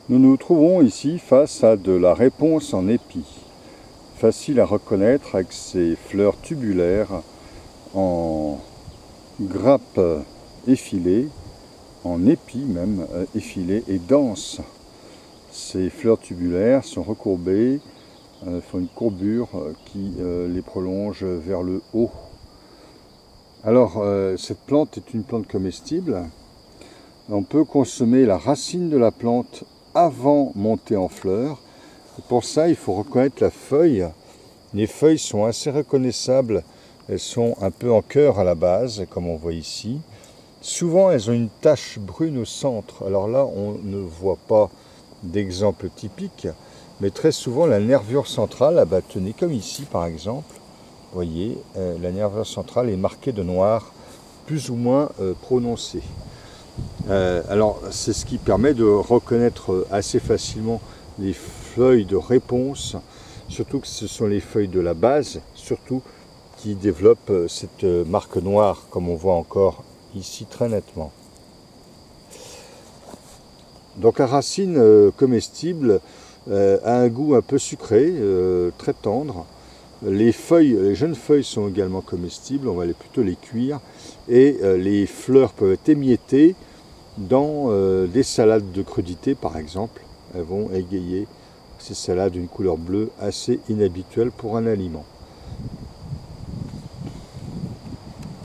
Nous nous trouvons ici face à de la réponse en épi, facile à reconnaître avec ses fleurs tubulaires en grappes effilées, en épi même effilées et denses. Ces fleurs tubulaires sont recourbées, font une courbure qui les prolonge vers le haut. Alors cette plante est une plante comestible. On peut consommer la racine de la plante avant montée en fleurs. Et pour ça, il faut reconnaître la feuille. Les feuilles sont assez reconnaissables. Elles sont un peu en cœur à la base, comme on voit ici. Souvent, elles ont une tache brune au centre. Alors là, on ne voit pas d'exemple typique, mais très souvent, la nervure centrale, tenez comme ici par exemple, vous voyez, la nervure centrale est marquée de noir, plus ou moins prononcé. Alors c'est ce qui permet de reconnaître assez facilement les feuilles de réponse, surtout que ce sont les feuilles de la base, surtout qui développent cette marque noire, comme on voit encore ici très nettement. Donc la racine comestible a un goût un peu sucré, très tendre. Les jeunes feuilles sont également comestibles, on va plutôt les cuire, et les fleurs peuvent être émiettées dans des salades de crudités par exemple. Elles vont égayer ces salades d'une couleur bleue assez inhabituelle pour un aliment.